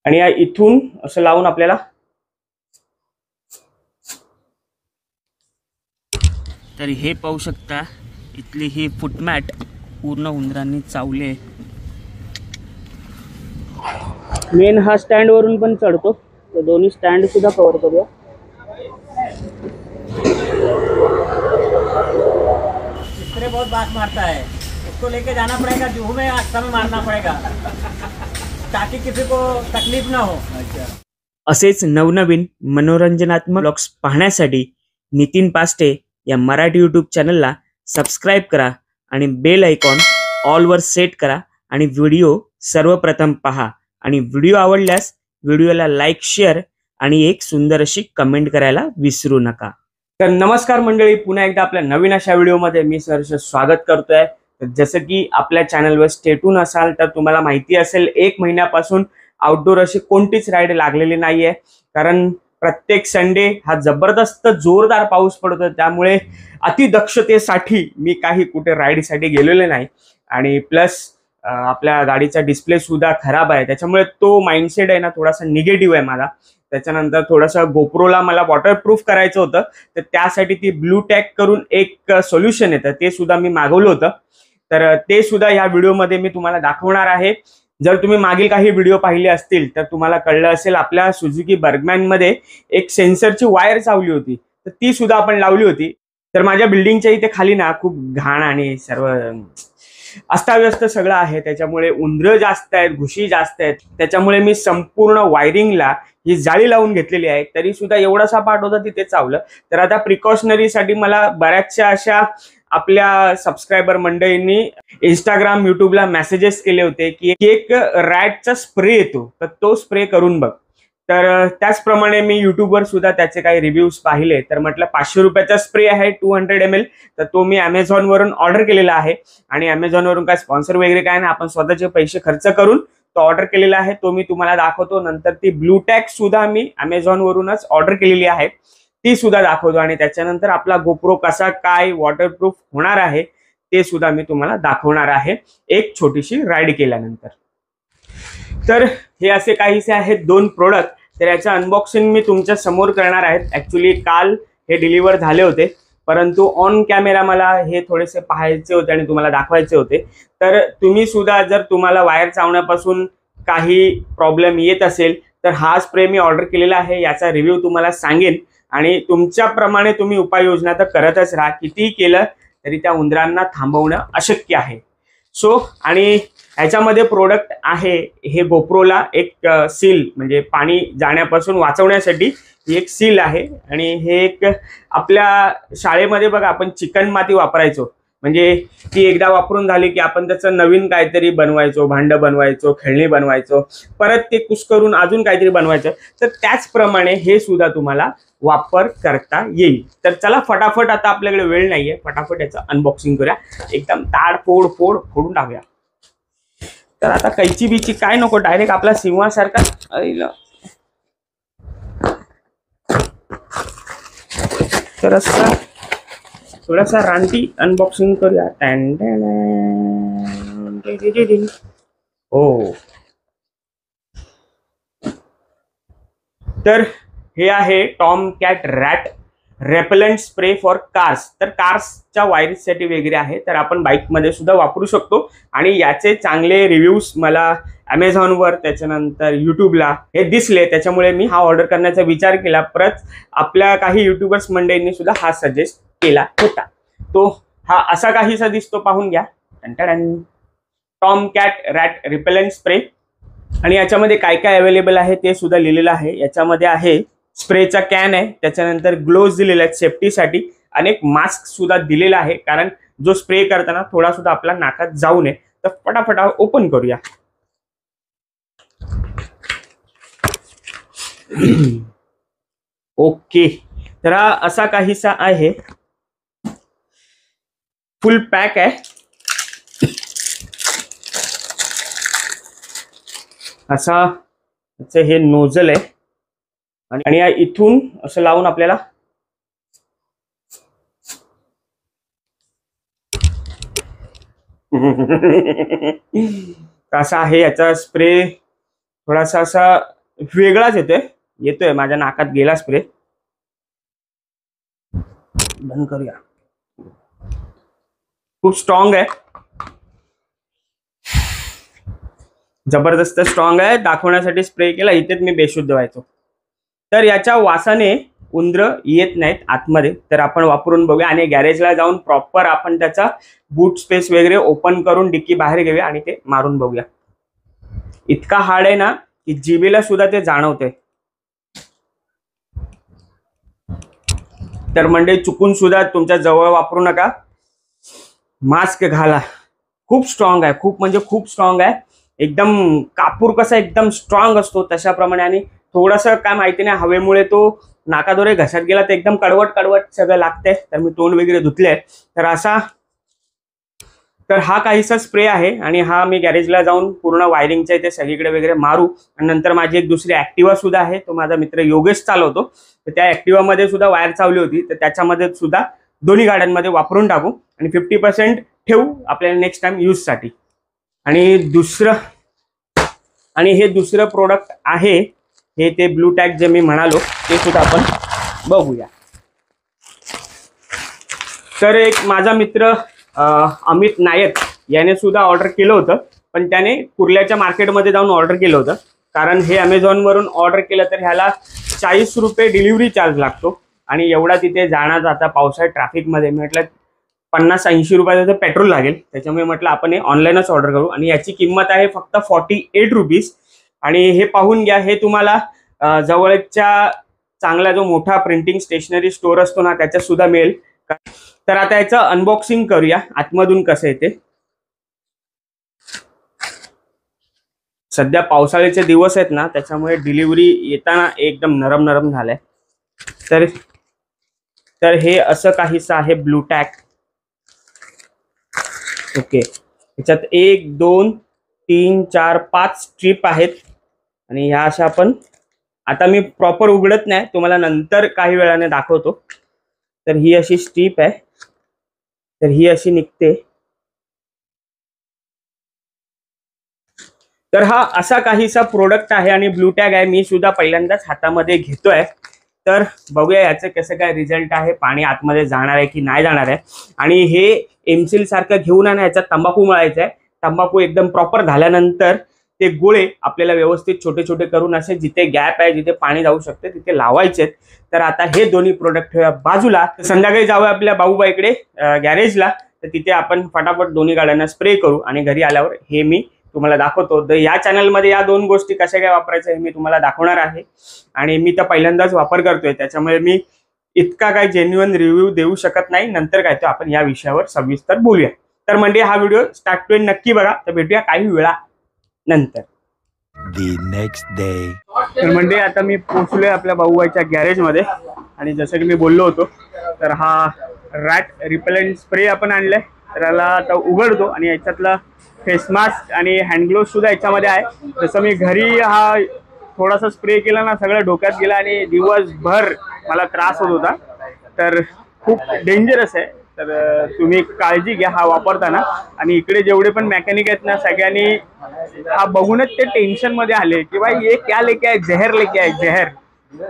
आणि या इथून असं लावून आपल्याला तर हे पाहू शकता, इथली ही फुटमॅट पूर्ण उंदरांनी चावले। मेन हा स्टँड वरून पण चढतो, तर दोन्ही स्टँड सुद्धा कव्हर करूया। इससे बहुत बात मारता है, इसको लेके जाना पड़ेगा, जूहू में आस्था में मारना पड़ेगा ताकि किसी को तकलीफ ना हो। असेच नवनवीन मनोरंजनात्मक ब्लॉग्स पाहण्यासाठी नितीन पास्टे या मराठी यूट्यूब चॅनलला सबस्क्राईब करा आणि बेल आयकॉन ऑलवर सेट करा आणि व्हिडिओ सर्वप्रथम पहा आणि व्हिडिओ आवडल्यास व्हिडिओला लाईक, शेअर आणि एक सुंदर अशी कमेंट करायला विसरू नका। तर नमस्कार मंडळी, पुन्हा एकदा आपल्या नवीन अशा व्हिडिओमध्ये मी सहर्ष स्वागत करतोय। जसं की आपल्या चॅनलवर स्टेटून असाल तर तुम्हाला माहिती असेल, 1 महिन्यापासून आउटडोर अशी कोणतीच राईड लागलेली नाहीये, कारण प्रत्येक संडे हा जबरदस्त जोरदार पाऊस पडतो, त्यामुळे अतिदक्षतेसाठी मी काही कुठे राईडसाठी गेलेले नाही। आणि प्लस आपल्या गाडीचा डिस्प्ले सुद्धा खराब आहे, त्याच्यामुळे तो माइंडसेट आहे ना थोडासा निगेटिव्ह आहे माझा। त्याच्यानंतर थोडंसं गोप्रोला मला वॉटरप्रूफ करायचं होतं, तर त्यासाठी ती ब्लू टॅग करून एक सोल्युशन येतं, ते सुद्धा मी मागवलं होतं। तर ते सुद्धा या व्हिडिओमध्ये मी तुम्हाला दाखवणार आहे। जर तुम्ही मागील काही व्हिडिओ पाहिले असतील तर तुम्हाला कळलं असेल, आपल्या सुझुकी बर्गमॅन मध्ये एक सेन्सरची वायर चावली होती, तर ती सुद्धा आपण लावली होती। तर माझ्या बिल्डिंगच्या इथे खाली ना खूप घाण आणि सर्व अस्ताव्यस्त सगळं आहे, त्याच्यामुळे उंदरं जास्त आहेत, घुशी जास्त आहेत, त्याच्यामुळे मी संपूर्ण वायरिंगला ही जाळी लावून घेतलेली आहे। तरी सुद्धा एवढासा पार्ट होता तिथे चावलं। तर आता प्रिकॉशनरीसाठी मला बऱ्याचशा अशा आपल्या सबस्क्रायबर मंडळींनी इंस्टाग्राम, युट्यूबला मेसेजेस केले होते की एक रॅटचा स्प्रे येतो, तर तो स्प्रे करून बघ। तर त्याचप्रमाणे मी युट्यूबवर सुद्धा त्याचे काही रिव्ह्यूज पाहिले, तर म्हटलं 500 रुपयाचा स्प्रे आहे 200 ml, तर तो मी Amazon वरून ऑर्डर केलेला आहे। आणि Amazon वरून काय स्पॉन्सर वगैरे काय नाही, आपण स्वतःचे पैसे खर्च करून तो ऑर्डर केलेला आहे, तो मी तुम्हाला दाखवतो। नंतर ती ब्लू टॅग सुद्धा मी Amazon वरूनच ऑर्डर केलेली आहे, ती सुद्धा दाखवतो। आणि त्याच्यानंतर आपला गोप्रो कसा काय वॉटरप्रूफ होणार आहे ते सुद्धा मी तुम्हाला दाखवणार आहे एक छोटीशी राईड केल्यानंतर। तर हे असे काहीसे आहेत 2 प्रोडक्ट, तर याचं अनबॉक्सिंग मी तुमच्या समोर करणार आहे। ऍक्च्युली काल हे डिलिव्हर झाले होते, परंतु ऑन कॅमेरा मला हे थोडेसे पाहायचे होते आणि तुम्हाला दाखवायचे होते। तर तुम्ही सुद्धा जर तुम्हाला वायर चावण्यापासून काही प्रॉब्लेम येत असेल तर हा स्प्रे मी ऑर्डर केलेला आहे, याचा रिव्ह्यू तुम्हाला सांगेन। आणि तुमच्याप्रमाणे तुम्ही उपाययोजना तर करतच राहा, कितीही केलं तरी त्या उंदरांना थांबवणं अशक्य आहे। सो आणि ह्याच्यामध्ये प्रोडक्ट आहे हे गोप्रोला एक सील, म्हणजे पाणी जाण्यापासून वाचवण्यासाठी एक सील आहे। आणि हे एक आपल्या शाळेमध्ये बघा आपण चिकन माती वापरायचो, म्हणजे ती एकदा वापरून झाली की आपण त्याचं नवीन काहीतरी बनवायचो, भांडं बनवायचो, खेळणी बनवायचो, परत ते कुस्करून अजून काहीतरी बनवायचं। तर त्याचप्रमाणे हे सुद्धा तुम्हाला वापर करता येईल। तर चला फटाफट, आता आपल्याकडे वेळ नाहीये, फटाफट याचं अनबॉक्सिंग करूया, एकदम ताडफोड फोडून टाकूया। तर आता कैची बिची काय नको, डायरेक्ट आपला सिंहासारखा तर असं थोडासा रानटी अनबॉक्सिंग करूया। हो, तर हे आहे Tom cat rat repellent spray for cars. तर कार्सच्या वायरीसाठी वगैरे आहे, तर आपण बाईकमध्ये सुद्धा वापरू शकतो। आणि याचे चांगले रिव्ह्यूज मला Amazonवर, त्याच्यानंतर युट्यूबला हे दिसले, त्याच्यामुळे मी हा ऑर्डर करण्याचा विचार केला। परत आपल्या काही युट्यूबर्स मंडळींनी सुद्धा हा सजेस्ट केला होता। तो हा असा काहीसा दिसतो, पाहून घ्या। Tom cat rat repellent spray. आणि याच्यामध्ये काय काय अवेलेबल आहे ते सुद्धा लिहिलेलं आहे। याच्यामध्ये आहे स्प्रेचा कॅन आहे, त्याच्यानंतर ग्लोव्ज दिलेले आहेत सेफ्टीसाठी, अनेक मास्क सुद्धा दिलेला आहे, कारण जो स्प्रे करताना थोडा सुद्धा आपला नाकात जाऊ नये। तर फटाफट ओपन करूया। ओके, तर हा असा काहीसा आहे, फुल पॅक आहे। असा हे नोझल आहे आणि या इथून असं लावून आपल्याला असा आहे याचा स्प्रे, थोडासा असा वेगळाच येतोय माझ्या नाकात गेला स्प्रे. बंद करूया. खूप स्ट्रॉंग आहे, जबरदस्त स्ट्रॉंग आहे. दाखवण्यासाठी स्प्रे केला, इथेच मी बेशुद्ध व्हायचो. तर याच्या वासाने उंदरं येत नाहीत आतमध्ये. तर आपण वापरून बघूया आणि गॅरेजला जाऊन प्रॉपर आपण त्याचा बूट स्पेस वगैरे ओपन करून डिक्की बाहेर घेऊया आणि ते मारून बघूया. इतका हार्ड आहे ना की जिभेला सुद्धा ते जाणवते. तर म्हणजे चुकून सुद्धा तुमच्या जवळ वापरू नका, मास्क घाला. खूप स्ट्रॉंग आहे, खूप म्हणजे खूप स्ट्रॉंग आहे. एकदम कापूर कसा एकदम स्ट्रॉंग असतो तशाप्रमाणे. आणि थोडंसं काय माहिती नाही, हवेमुळे तो नाकाद्वारे घशात गेला तर एकदम कडवट कडवट सगळं लागतंय. तर मी तोंड वगैरे धुतलंय. तर हा काहीसा स्प्रे आहे आणि हा मी गॅरेजला जाऊन पूर्ण वायरिंगच्या इथे सगळीकडे वगैरे मारू. आणि नंतर माझी एक दुसरी ऍक्टिवा सुद्धा आहे, तो माझा मित्र योगेश चालवतो. तर त्या ऍक्टिवामध्ये सुद्धा वायर चावली होती, तर त्याच्यामध्ये सुद्धा दोन्ही गाड्यांमध्ये वापरून टाकू आणि 50% ठेवू आपल्याला नेक्स्ट टाइम यूजसाठी. आणि हे दुसरं प्रोडक्ट आहे, हे ते ब्लू टॅग जे मी म्हणालो ते सुद्धा आपण बघूया. तर एक माझा मित्र अमित नायक याने सुद्धा ऑर्डर केलं होतं, पण त्याने कुर्ल्याच्या मार्केटमध्ये जाऊन ऑर्डर केलं होतं. कारण हे अमेझॉनवरून ऑर्डर केलं तर ह्याला 40 रुपये डिलिव्हरी चार्ज लागतो आणि एवढा तिथे जाणं जाता पावसाळ्यात ट्रॅफिकमध्ये म्हटलं 50-80 रुपयाचं पेट्रोल लागेल. त्याच्यामुळे म्हटलं आपण हे ऑनलाईनच ऑर्डर करू आणि याची किंमत आहे फक्त 48 रुपीज. आणि हे पाहून घ्या, हे तुम्हाला जवळच्या चांगला जो मोठा प्रिंटिंग स्टेशनरी स्टोअर असतो ना त्याच्यात सुद्धा मिळेल. तर आता याचं अनबॉक्सिंग करूया, आतमधून कसं येते. सध्या पावसाळ्याचे दिवस आहेत ना, त्याच्यामुळे डिलिव्हरी येताना एकदम नरम नरम झालंय. तर हे असं काहीसं आहे ब्लू टॅग. ओके, याच्यात 1 2 3 4 5 स्ट्रीप आहेत आणि ह्या अशा आपण, आता मी प्रॉपर उघडत नाही, तुम्हाला नंतर काही वेळाने दाखवतो. तर ही अशी स्ट्रीप आहे, तर ही अशी निघते. तर हा असा काहीसा प्रोडक्ट आहे आणि ब्लू टॅग आहे. मी सुद्धा पहिल्यांदाच हातामध्ये घेतोय. तर बघूया याचं कसं काय रिझल्ट आहे, पाणी आतमध्ये जाणार आहे की नाही जाणार आहे. आणि हे एमसील सारखं घेऊन आणि ह्याच्यात तंबाखू मळायचा आहे. तंबाखू एकदम प्रॉपर झाल्यानंतर ते गोळे आपल्याला व्यवस्थित छोटे छोटे करून असे जिथे गॅप आहे, जिथे पाणी जाऊ शकते तिथे लावायचे. तर आता हे दोन्ही प्रोडक्ट ठेवूया बाजूला. संध्याकाळी जाऊया आपल्या बाबूबाईकडे गॅरेजला, तर तिथे आपण फटाफट दोन्ही गाड्यांना स्प्रे करू आणि घरी आल्यावर हे मी तुम्हाला दाखवतो. तर या चॅनलमध्ये या दोन गोष्टी कशा काय वापरायचं हे मी तुम्हाला दाखवणार आहे. आणि मी तर पहिल्यांदाच वापर करतोय, त्याच्यामुळे मी इतका काय जेन्युइन रिव्ह्यू देऊ शकत नाही. नंतर काय तो आपण या विषयावर सविस्तर बोलूया. तर म्हणजे हा व्हिडिओ स्टार्ट टू एंड नक्की बघा. तर भेटूया काही वेळा नंतर. Next day. तर म्हणजे आता मी पोहोचलोय आपल्या भाऊबाईच्या गॅरेजमध्ये आणि जसं की मी बोललो होतो, तर हा रॅट रिपेलंट स्प्रे आपण आणलाय. तर याला आता उघडतो आणि याच्यातला फेस मास्क आणि हँड ग्लोव्ह सुद्धा याच्यामध्ये आहे. जसं मी घरी हा थोडासा स्प्रे केला ना, सगळं डोक्यात गेला आणि दिवसभर मला त्रास होत होता. तर खूप डेंजरस आहे. तर तुम्ही काळजी घ्या हा वापरताना. आणि इकडे जेवढे पण मेकॅनिक आहेत ना, सगळ्यांनी हा बघूनच ते टेन्शन मध्ये आले की भाई ये क्या लेके आहे, जहर लेके आहे जहर.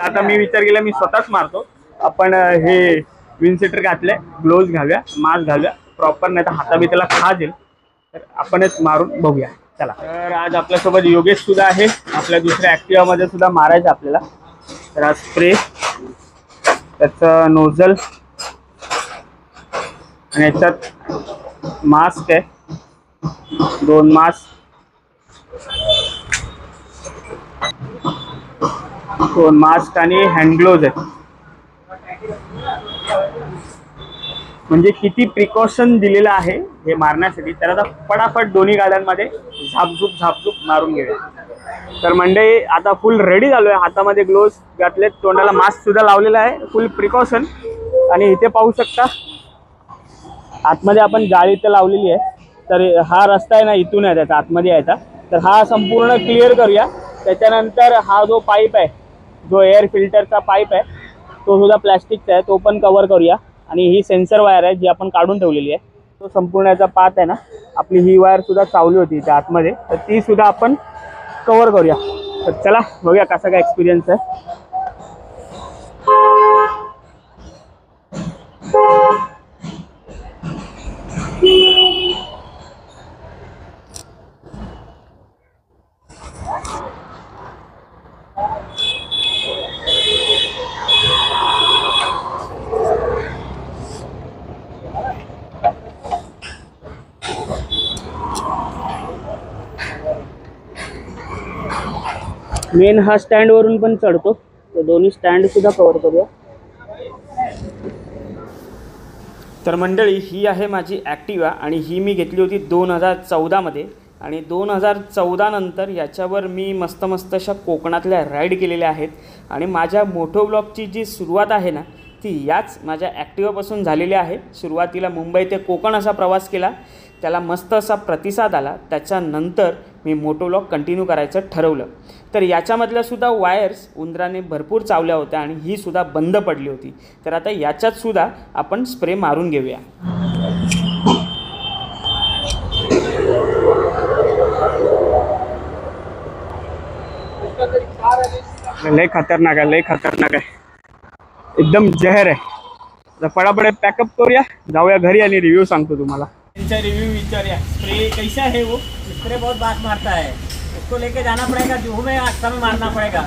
आता मी विचार केला मी स्वतःच मारतो. आपण हे विनसेटर घातलंय, ग्लोव्ज घालूया, मास्क घालूया प्रॉपर, नाही तर हाताबी त्याला खा जाईल. तर आपणच मारून बघूया चला. तर आज आपल्यासोबत योगेश सुद्धा आहे. आपल्या दुसऱ्या ऍक्टिवामध्ये सुद्धा मारायचं आपल्याला. तर हा स्प्रे, त्याचं नोझल आणि याच्यात मास्क आहे, 2 मास्क, 2 मास्क आणि हँड ग्लोव्ज आहेत. म्हणजे किती प्रिकॉशन दिलेलं आहे हे मारण्यासाठी. तर आता फटाफट दोन्ही गाड्यांमध्ये झापझूप मारून घेऊया. तर म्हणजे आता फुल रेडी झालोय. हातामध्ये ग्लोव्ज घातलेत, तोंडाला मास्क सुद्धा लावलेला आहे, फुल प्रिकॉशन. आणि इथे पाहू शकता आतमध्ये आपण जाळी तर लावलेली आहे. तर हा रस्ता आहे ना, इथून आहे त्याचा आतमध्ये यायचा. तर हा संपूर्ण क्लिअर करूया. त्याच्यानंतर हा जो पाईप आहे, जो एअर फिल्टरचा पाईप आहे, तो सुद्धा प्लॅस्टिकचा आहे, तो पण कव्हर करूया. आणि ही सेन्सर वायर आहे जी आपण काढून ठेवलेली आहे. तो संपूर्ण याचा पाथ आहे ना, आपली ही वायर सुद्धा चावली होती त्या आतमध्ये, तर ती सुद्धा आपण कव्हर करूया. तर चला बघूया कसा काय एक्सपिरियन्स आहे. मेन हा स्टँड वरून पण चढतो, तर दोन्ही स्टँड सुद्धा कव्हर करूया. तर मंडळी, ही आहे माझी ॲक्टिवा आणि ही मी घेतली होती 2014 मध्ये. आणि 2014 नंतर याच्यावर मी मस्त अशा कोकणातल्या राईड केलेल्या आहेत. आणि माझ्या मोटो ब्लॉगची जी सुरुवात आहे ना, ती याच माझ्या ॲक्टिवापासून झालेली आहे. सुरुवातीला मुंबई ते कोकण असा प्रवास केला, त्याला मस्त असा प्रतिसाद आला. त्याच्यानंतर मी मोटो ब्लॉग कंटिन्यू करायचं ठरवलं. तर याच्यामधल्या सुद्धा वायर्स उंदराने भरपूर चावल्या होत्या आणि ही सुद्धा बंद पडली होती. तर आता याच्यात सुद्धा आपण स्प्रे मारून घेऊया. लय खतरनाक आहे, लय खतरनाक आहे, एकदम जहर आहे. तर पडापडे पॅकअप करूया, जाऊया घरी आणि रिव्ह्यू सांगतो तुम्हाला. इनका रिव्यू विचारिए. स्प्रे कैसा है वो? स्प्रे बहुत बात मारता है, उसको लेके जाना पड़ेगा, जुहू में समय मारना पड़ेगा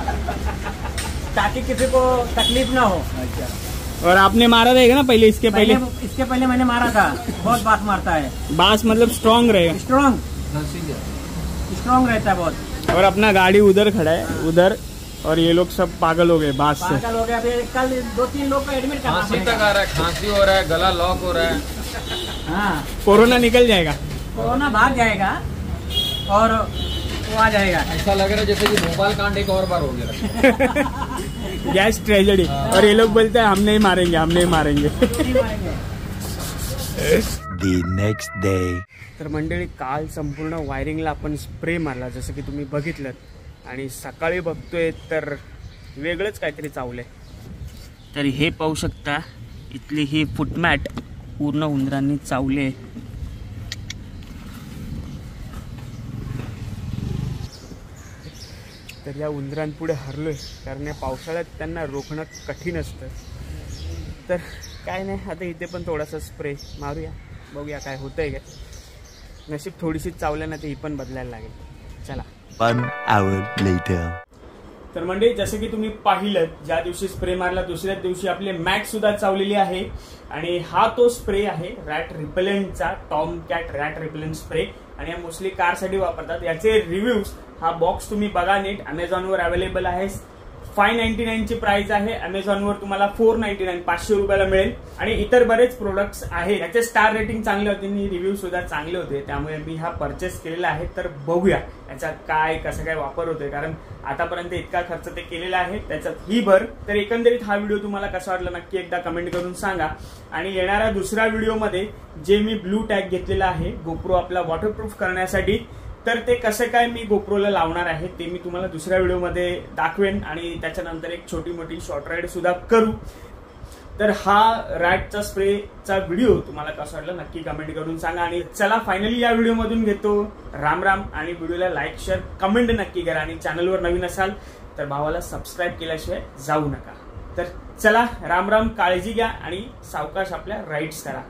ताकि किसी को तकलीफ ना हो. और आपने मारा रहेगा ना पहले? इसके पहले मैंने मारा था. बहुत बात मारता है. बास मतलब स्ट्रॉन्ग रहेगा, स्ट्रॉन्ग रहता है बहुत. और अपना गाड़ी उधर खड़ा है उधर, और ये लोग सब पागल हो गए बास से. पागल हो गया. अभी कल 2-3 लोग को एडमिट करना खांसी तक आ रहा है, खांसी हो रहा है, गला लॉक हो रहा है. हाँ, कोरोना निकल जाएगा, कोरोना भाग जाएगा और वो आ जाएगा. ऐसा लग रहा है जैसे कि भोपाल कांड एक और बार हो गया. Gas tragedy. और ये लोग बोलते हैं हम नहीं मारेंगे, हम नहीं मारेंगे. The next day. तर मंडळी, काल संपूर्ण वायरिंगला आपण स्प्रे मारला जसं की तुम्ही बघितलं. आणि सकाळी बघतोय तर वेगळंच काहीतरी चावलंय. तर हे पाहू शकता, इथली ही फुटमॅट पूर्ण उंदरांनी चावले. तर या उंदरांपुढे हरलोय, कारण या पावसाळ्यात त्यांना रोखणं कठीण असतं. तर काय नाही, आता इथे पण थोडासा स्प्रे मारूया, बघूया काय होतंय का. नशीब थोडीशी चावल्यानं ते ही पण बदलायला लागेल. चला. 1 hour later. तर मंडळी, जसं की तुम्ही पाहिलं, ज्या दिवशी स्प्रे मारला दुसऱ्याच दिवशी आपले मॅट सुद्धा चावलेली आहे. आणि हा तो स्प्रे आहे रॅट रिपेलेंटचा, Tom cat rat repellent spray. आणि या मोस्टली कारसाठी वापरतात. याचे रिव्ह्यूज, हा बॉक्स तुम्ही बघा नीट, अमेझॉनवर अवेलेबल आहे. 599 ची प्राइस आहे. अमेझॉनवर तुम्हाला 499 500 रुपयाला मिळेल. आणि इतर बरेच प्रोडक्ट्स आहेत. याचे स्टार रेटिंग चांगले होते आणि रिव्ह्यू सुद्धा चांगले होते, त्यामुळे मी हा परचेस केलेला आहे. तर बघूया याचा काय कसं काय वापर होतोय, कारण आतापर्यंत इतका खर्च ते केलेला आहे, त्याच्यात ही भर. तर एकंदरीत हा व्हिडिओ तुम्हाला कसा वाटला नक्की एकदा कमेंट करून सांगा. आणि येणाऱ्या दुसऱ्या व्हिडिओमध्ये जे मी ब्लू टॅग घेतलेला आहे गोप्रो आपला वॉटरप्रूफ करण्यासाठी, तर ते कसं काय मी गोप्रोला लावणार आहे ते मी तुम्हाला दुसऱ्या व्हिडिओमध्ये दाखवेन. आणि त्याच्यानंतर एक छोटी मोठी शॉर्ट राईड सुद्धा करू. तर हा रॅटचा स्प्रेचा व्हिडिओ तुम्हाला कसा वाटला नक्की कमेंट करून सांगा. आणि चला, फायनली या व्हिडिओमधून घेतो राम राम. आणि व्हिडिओला लाईक शेअर कमेंट नक्की करा. आणि चॅनलवर नवीन असाल तर भावाला सबस्क्राईब केल्याशिवाय जाऊ नका. तर चला, राम राम, काळजी घ्या आणि सावकाश आपल्या राईड्स करा.